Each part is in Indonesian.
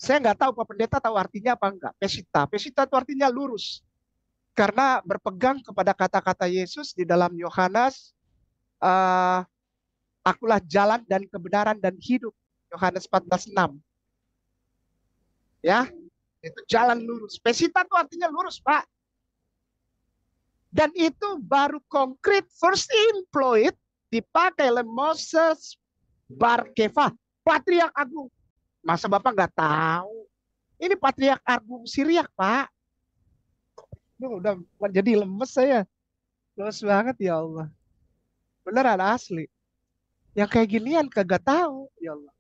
Saya nggak tahu Pak Pendeta tahu artinya apa enggak. Pesita. Pesita itu artinya lurus. Karena berpegang kepada kata-kata Yesus di dalam Yohanes, eh, akulah jalan dan kebenaran dan hidup. Yohanes 14:6. Ya, itu jalan lurus. Pesita itu artinya lurus, Pak. Dan itu baru konkret first employed dipakai oleh Moses Bar Kefah, Patriark Agung. Masa Bapak nggak tahu? Ini Patriark Agung Syriak, Pak. Udah jadi lemes saya. Lemes banget ya Allah. Beneran asli. Yang kayak ginian kagak tahu, ya Allah.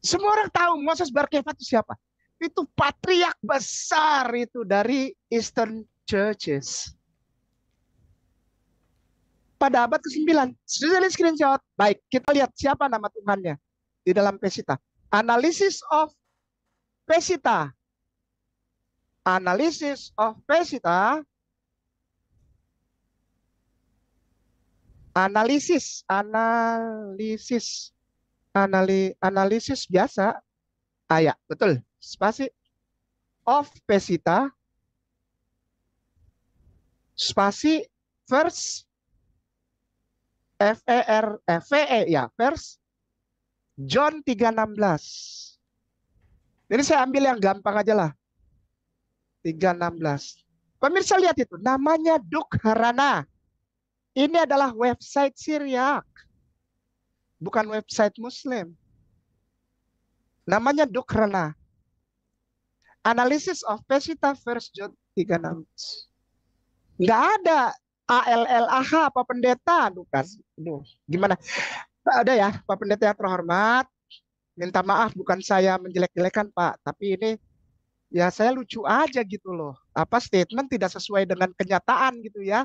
Semua orang tahu Moses Bar Kefah itu siapa? Itu patriark besar itu dari Eastern Churches. Pada abad ke-9. Sudah lihat screenshot. Baik, kita lihat siapa nama Tuhannya di dalam Pesita. Analysis of Pesita. Analysis of Pesita. Analisis biasa. Ya, betul. Spasi of Pesita. Spasi verse ya, verse John 3:16. Jadi saya ambil yang gampang aja lah. 3:16. Pemirsa lihat itu, namanya Dukharana. Ini adalah website Syriak. Bukan website Muslim. Namanya Dukharana. Analysis of Pesita verse John 3:16. Nggak ada ALLAH Pak Pendeta. Gimana? Ada ya Pak Pendeta yang terhormat. Minta maaf, bukan saya menjelek-jelekan Pak. Tapi ini ya saya lucu aja gitu loh. Apa statement tidak sesuai dengan kenyataan gitu ya.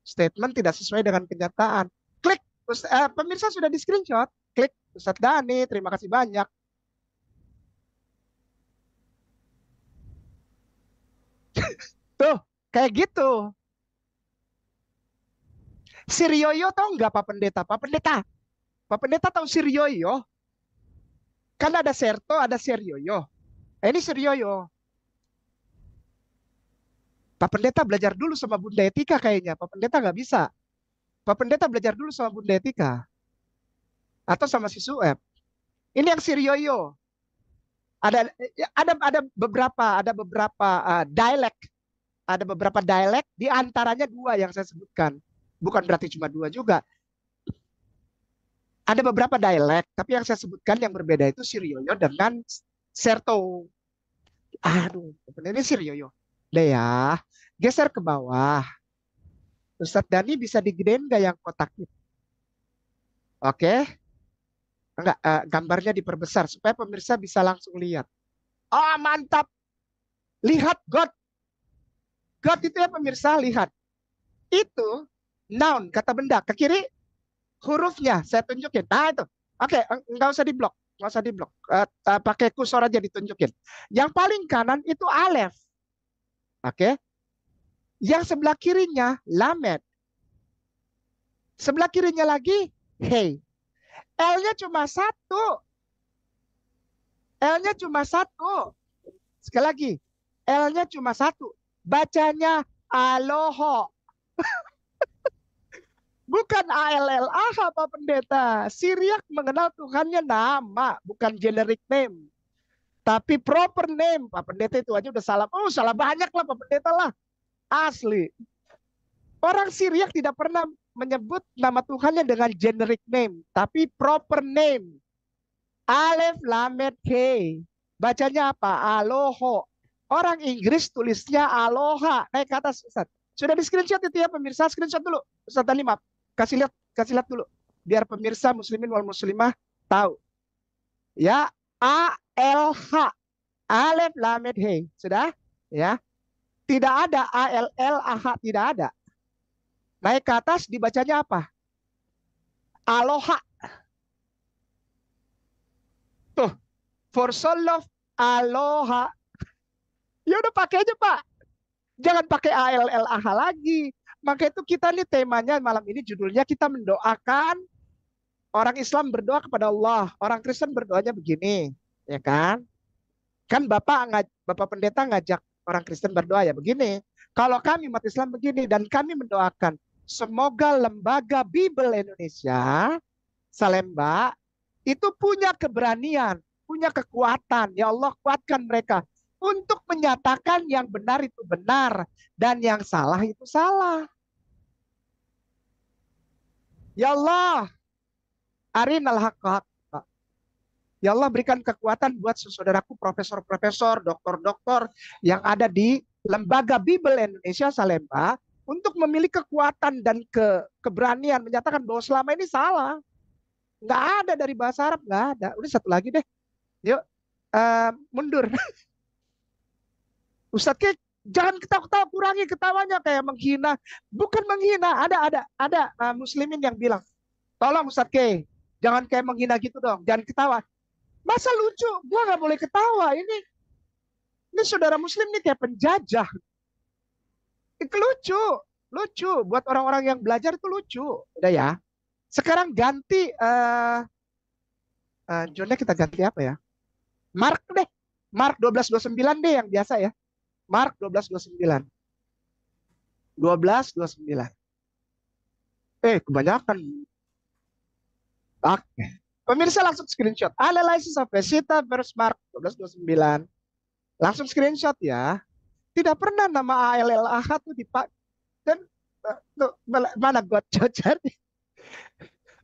Statement tidak sesuai dengan kenyataan. Klik. Pemirsa sudah di screenshot. Klik. Ustadz Dhani, terima kasih banyak. Tuh, kayak gitu. Siryoyo tahu nggak Pak Pendeta? Pak Pendeta tahu Siryoyo? Kan ada Serto, ada Siryoyo. Ini Siryoyo. Pak Pendeta belajar dulu sama Bunda Etika kayaknya. Pak Pendeta nggak bisa. Pak Pendeta belajar dulu sama Bunda Etika. Atau sama si Sueb. Ini yang Siryoyo. Ada beberapa dialek. Ada beberapa dialek, di antaranya 2 yang saya sebutkan. Bukan berarti cuma 2 juga. Ada beberapa dialek, tapi yang saya sebutkan yang berbeda itu Siryoyo dengan Serto. Aduh, ini Siryoyo. Udah ya, geser ke bawah. Ustadz Dhani bisa digedein nggak yang kotak itu? Oke. Enggak, gambarnya diperbesar supaya pemirsa bisa langsung lihat. Oh, mantap. Lihat God. God itu ya pemirsa, lihat. Itu noun, kata benda. Ke kiri hurufnya saya tunjukin. Nah itu. Oke, nggak usah diblok. Nggak usah diblok. Pakai kursor aja ditunjukin. Yang paling kanan itu alef. Oke. Yang sebelah kirinya lamed. Sebelah kirinya lagi hey. L-nya cuma 1. L-nya cuma 1. Sekali lagi. L-nya cuma 1. Bacanya aloho. Bukan ALLAH Pak Pendeta. Syriak mengenal Tuhannya nama, bukan generic name. Tapi proper name. Pak Pendeta itu aja udah salah. Oh, salah banyak lah Pak Pendeta lah. Asli. Orang Syriak tidak pernah menyebut nama Tuhannya dengan generic name. Tapi proper name. Alef, Lamed, He. Bacanya apa? Aloho. Orang Inggris tulisnya aloha. Naik ke atas, Ustaz. Sudah di screenshot itu ya pemirsa. Screenshot dulu. Ustaz Dhani, maaf. Kasih lihat dulu. Biar pemirsa muslimin wal muslimah tahu. Ya, ALH. Alef, Lamed, He. Sudah? Ya. Tidak ada ALLAH. Tidak ada. Naik ke atas dibacanya apa? Aloha. Tuh. For so love, aloha. Ya udah pakai aja Pak. Jangan pakai ALLAH lagi. Maka itu kita nih temanya malam ini judulnya kita mendoakan. Orang Islam berdoa kepada Allah. Orang Kristen berdoanya begini. ya kan? Kan Bapak Pendeta ngajak orang Kristen berdoa ya begini. Kalau kami umat Islam begini dan kami mendoakan semoga lembaga Bible Indonesia Salemba itu punya keberanian, punya kekuatan. Ya Allah kuatkan mereka untuk menyatakan yang benar itu benar dan yang salah itu salah. Ya Allah, arinal haqqa. Ya Allah berikan kekuatan buat saudaraku profesor-profesor, doktor-doktor yang ada di Lembaga Bible Indonesia Salemba untuk memiliki kekuatan dan keberanian menyatakan bahwa selama ini salah. Nggak ada dari bahasa Arab, nggak ada. Udah satu lagi deh. Yuk, mundur. Ustadz Kek, jangan ketawa-ketawa, kurangi ketawanya kayak menghina. Bukan menghina, ada muslimin yang bilang, tolong Ustadz Kek, jangan kayak menghina gitu dong, jangan ketawa. Masa lucu? Gua nggak boleh ketawa. Ini saudara muslim nih kayak penjajah. Itu lucu, lucu. Buat orang-orang yang belajar itu lucu. Udah ya. Sekarang ganti, Johnnya kita ganti apa ya? Mark deh. Mark 12:29 deh yang biasa ya. Mark 12:29. 12:29. Kebanyakan. Oke. Pemirsa langsung screenshot. Analysis of Pesita versus Mark 12:29. Langsung screenshot ya. Tidak pernah nama ALLAH tuh dipakai. Dan mana gua cari.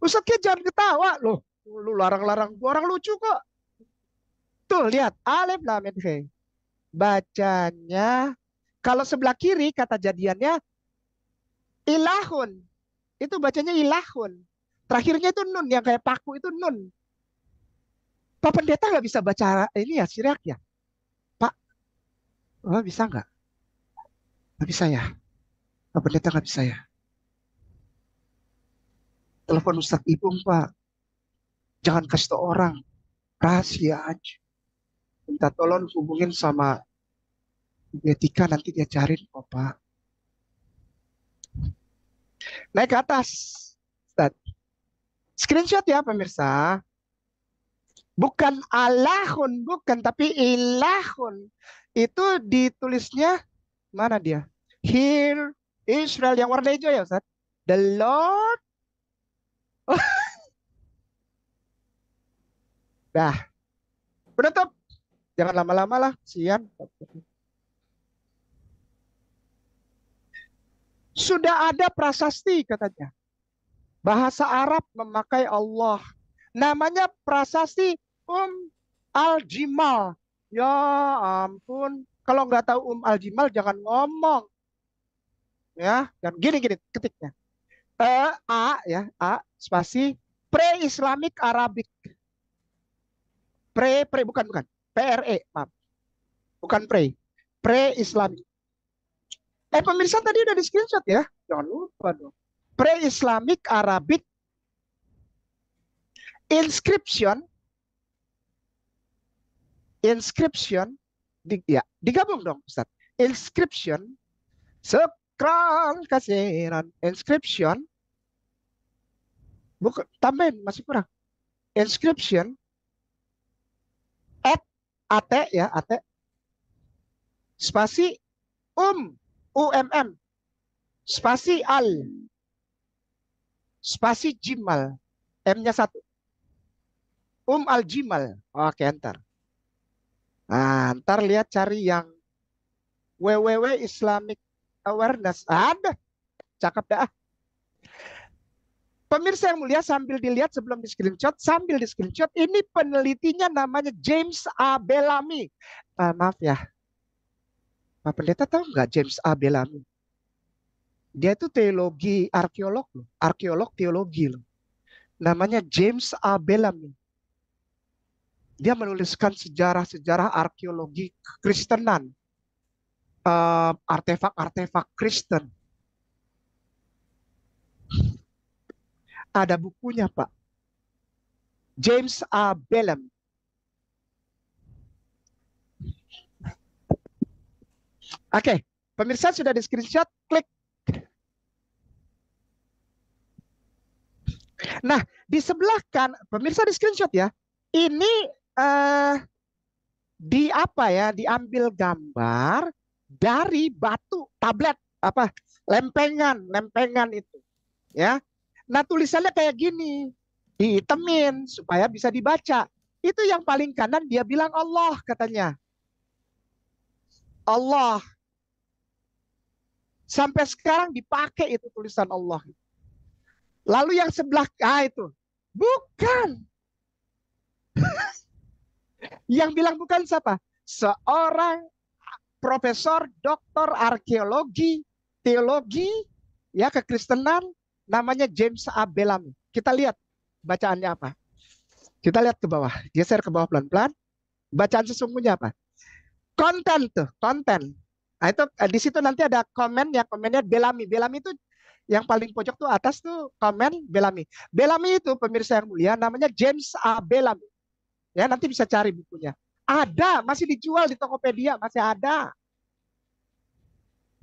Ustadz jangan ketawa loh. Lu larang-larang gua, orang lucu kok. Tuh lihat Alif Lam Mim He. Bacanya kalau sebelah kiri kata jadiannya ilahun. Itu bacanya ilahun. Terakhirnya itu nun yang kayak paku itu nun. Pak Pendeta nggak bisa baca ini ya Siriak ya? Pak, bisa nggak? Nggak bisa ya. Pak Pendeta nggak bisa ya. Telepon Ustadz Ibung Pak. Jangan kasih tau orang. Rahasia aja. Minta tolong hubungin sama Etika nanti dia cariin kok Pak. Naik ke atas. Ustadz. Screenshot ya pemirsa. Bukan alahun, bukan, tapi ilahun. Itu ditulisnya, mana dia? Here Israel yang warna hijau ya Ustaz. The Lord. Dah. Penutup. Jangan lama-lama lah, sian. Sudah ada prasasti katanya. Bahasa Arab memakai Allah. Namanya prasasti Al-Jimal. Ya ampun. Kalau nggak tahu Al-Jimal jangan ngomong. Ya, dan gini ketiknya. A ya, A spasi pre-Islamic Arabic. Bukan. PRE, maaf. Bukan pre-Islamic. Pemirsa tadi udah di screenshot ya. Jangan lupa dong. Pre-Islamic Arabic inscription digabung dong Ustaz. Inscription sekran kasiran inscription bukan tambahin masih kurang. Inscription at ya spasi umm spasi al spasi jimal m-nya satu al jimal. Oke, ntar lihat cari yang www Islamic Awareness. Ada cakep dah. Pemirsa yang mulia, sambil dilihat sebelum di screenshot, ini penelitinya namanya James A. Bellamy. Maaf ya, Pak Pendeta tahu nggak James A. Bellamy? Dia itu arkeolog teologi loh. Namanya James A. Bellamy. Dia menuliskan sejarah-sejarah arkeologi Kristenan, artefak-artefak Kristen. Ada bukunya Pak. James A. Bellamy. Oke, pemirsa sudah di screenshot, klik. Nah, di sebelah kan, pemirsa di screenshot ya. Ini di apa ya, diambil gambar dari batu tablet apa lempengan itu ya. Nah tulisannya kayak gini, dihitemin supaya bisa dibaca. Itu yang paling kanan dia bilang Allah katanya. Allah. Sampai sekarang dipakai itu tulisan Allah. Lalu yang sebelah itu. Bukan. Yang bilang bukan siapa? Seorang profesor doktor arkeologi, teologi, ya kekristenan, namanya James A. Bellamy. Kita lihat bacaannya apa. Kita lihat ke bawah. Geser ke bawah pelan-pelan. Bacaan sesungguhnya apa? Konten tuh, konten. Nah, itu di situ nanti ada komennya, komennya Bellamy. Bellamy itu yang paling pojok tuh atas tuh komen Bellamy. Bellamy itu pemirsa yang mulia namanya James A. Bellamy. Ya, nanti bisa cari bukunya. Ada, masih dijual di Tokopedia, masih ada.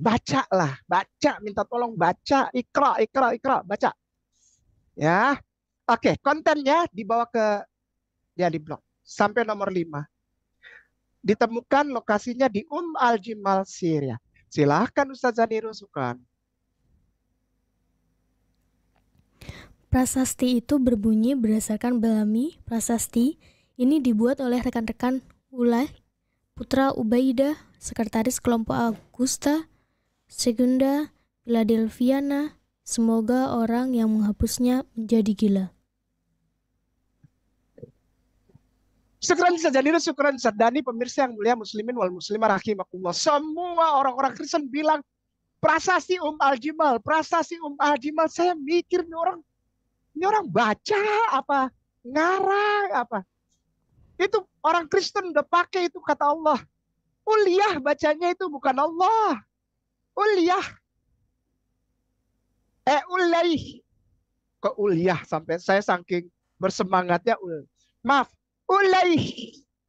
Bacalah, baca, minta tolong baca, ikra, ikra, ikra, baca. Ya. Oke, kontennya dibawa ke ya di blog sampai nomor 5. Ditemukan lokasinya di Al-Jimal, Syria. Silahkan Ustaz Zani rusukan. Prasasti itu berbunyi berdasarkan Bellamy. Prasasti ini dibuat oleh rekan-rekan Ulay, putra Ubaidah, sekretaris kelompok Augusta Secunda Philadelphiana. Semoga orang yang menghapusnya menjadi gila. Syukran Ustaz Zani, syukran Ustaz Dani, pemirsa yang mulia muslimin wal muslimah rahimakumullah. Semua orang-orang Kristen bilang prasasti Al-Jimal, prasasti Al-Jimal. Saya mikir ini orang baca apa? Ngarang apa? Itu orang Kristen udah pakai itu kata Allah. Uliyah bacanya itu bukan Allah. Uliyah. Ulai. Kok uliyah sampai saya saking bersemangatnya maaf. Ulai.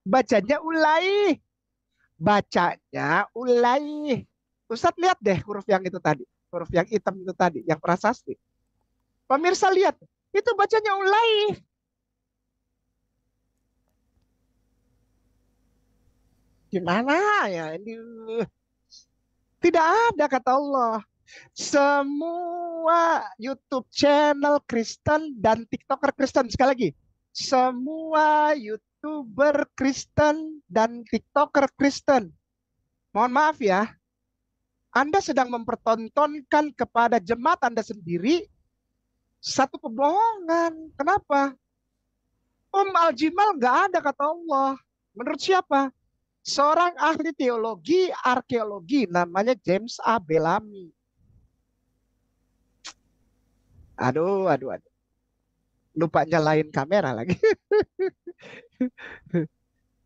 Bacanya ulai. Bacanya ulai. Ustadz lihat deh huruf yang itu tadi. Huruf yang hitam itu tadi. Yang prasasti. Pemirsa lihat. Itu bacanya ulai. Gimana ya ini? Tidak ada kata Allah. Semua YouTube channel Kristen dan TikToker Kristen. Sekali lagi. Semua YouTuber Kristen dan TikToker Kristen. Mohon maaf ya. Anda sedang mempertontonkan kepada jemaat Anda sendiri satu kebohongan. Kenapa? Al-Jimal nggak ada kata Allah. Menurut siapa? Seorang ahli teologi, arkeologi, namanya James A. Bellamy. Aduh. Lupa nyalain kamera lagi.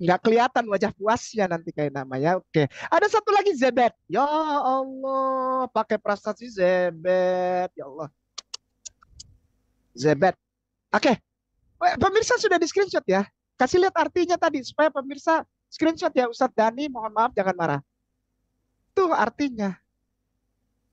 Nggak kelihatan wajah puasnya nanti kayak namanya. Oke. Ada satu lagi Zebed. Ya Allah, pakai prestasi Zebed. Ya Allah. Zebed. Oke. Pemirsa sudah di screenshot ya. Kasih lihat artinya tadi supaya pemirsa screenshot ya Ustadz Dani, mohon maaf jangan marah. Tuh artinya.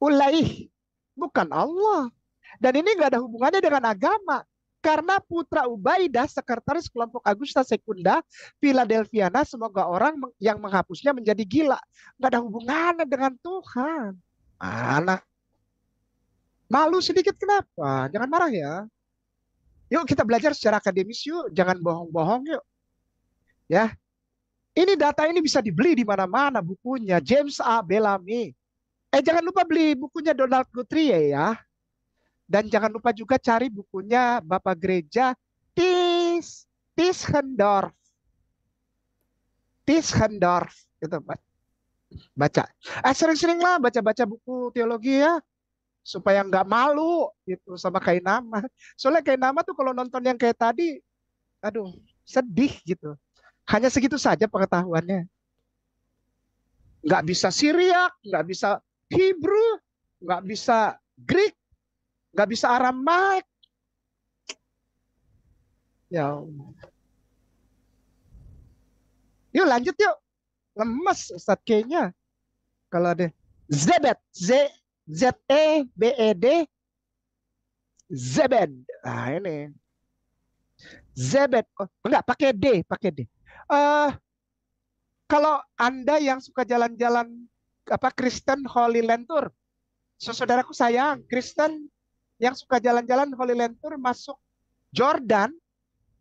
Ulai. Bukan Allah. Dan ini nggak ada hubungannya dengan agama. Karena putra Ubaidah, sekretaris kelompok Augusta Secunda Philadelphiana, semoga orang yang menghapusnya menjadi gila. Nggak ada hubungannya dengan Tuhan. Mana? Malu sedikit kenapa? Jangan marah ya. Yuk kita belajar secara akademis yuk. Jangan bohong-bohong yuk. Ya. Ini data ini bisa dibeli di mana-mana bukunya. James A. Bellamy. Jangan lupa beli bukunya Donald Guthrie ya. Dan jangan lupa juga cari bukunya Bapak Gereja Tischendorf. Tischendorf. Itu baca. Sering-seringlah baca-baca buku teologi ya. Supaya nggak malu gitu sama kayak nama. Soalnya kayak nama tuh kalau nonton yang kayak tadi, aduh sedih gitu. Hanya segitu saja pengetahuannya. Nggak bisa Syriak, nggak bisa Hebrew, nggak bisa Greek, nggak bisa Aramaik. Ya, yuk lanjut yuk. Lemes Ustadz kayaknya. Kalau ada Zebed, Z-E-B-E-D, Zebed. Nah ini. Zebed. Oh, enggak, pakai D, pakai D. Kalau Anda yang suka jalan-jalan Kristen Holy Land Tour, saudaraku sayang, Kristen yang suka jalan-jalan Holy Land Tour masuk Jordan,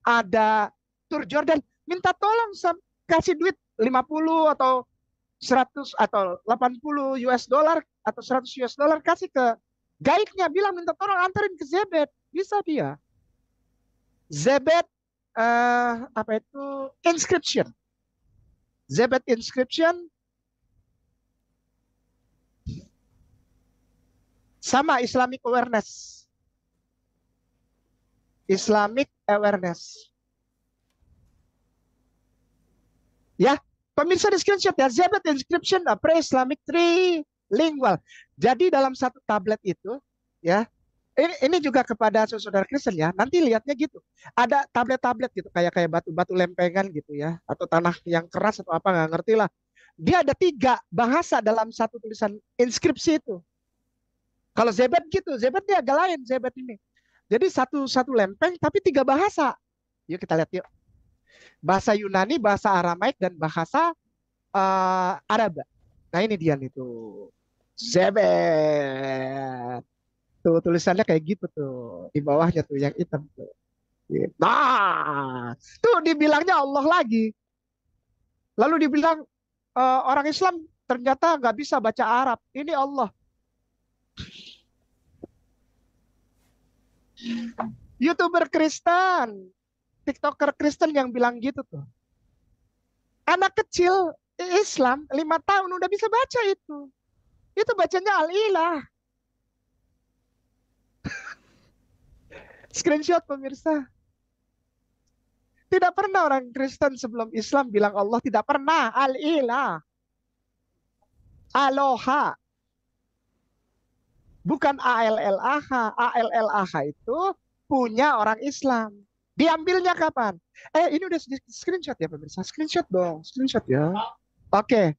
ada tur Jordan, minta tolong kasih duit 50 atau 100 atau 80 US dollar atau 100 US dollar, kasih ke guide-nya, bilang minta tolong anterin ke Zebed, bisa dia. Zebed inscription. Zebed inscription sama Islamic awareness. Islamic awareness. Ya, pemirsa di screenshot ya, Zebed inscription pre-Islamic trilingual. Jadi dalam satu tablet itu, ya, ini juga kepada saudara Kristen ya, nanti lihatnya gitu. Ada tablet-tablet gitu, kayak batu-batu lempengan gitu ya, atau tanah yang keras atau apa, nggak ngerti lah. Dia ada 3 bahasa dalam satu tulisan inskripsi itu. Kalau Zebed gitu, Zebed dia agak lain, Zebed ini. Jadi satu lempeng tapi 3 bahasa. Yuk kita lihat yuk. Bahasa Yunani, bahasa Aramaik, dan bahasa Arab. Nah ini dia nih tuh. Zebed. Tuh tulisannya kayak gitu tuh. Di bawahnya tuh yang hitam tuh. Nah, tuh dibilangnya Allah lagi. Lalu dibilang orang Islam ternyata nggak bisa baca Arab. Ini Allah. YouTuber Kristen, TikToker Kristen yang bilang gitu tuh. Anak kecil Islam 5 tahun udah bisa baca itu. Itu bacanya Al-Ilah. Screenshot pemirsa. Tidak pernah orang Kristen sebelum Islam bilang Allah, tidak pernah. Al-Ilah. Aloha. Bukan ALLAH. ALLAH itu punya orang Islam. Diambilnya kapan? Ini udah screenshot ya pemirsa. Screenshot dong. Screenshot ya. Oke.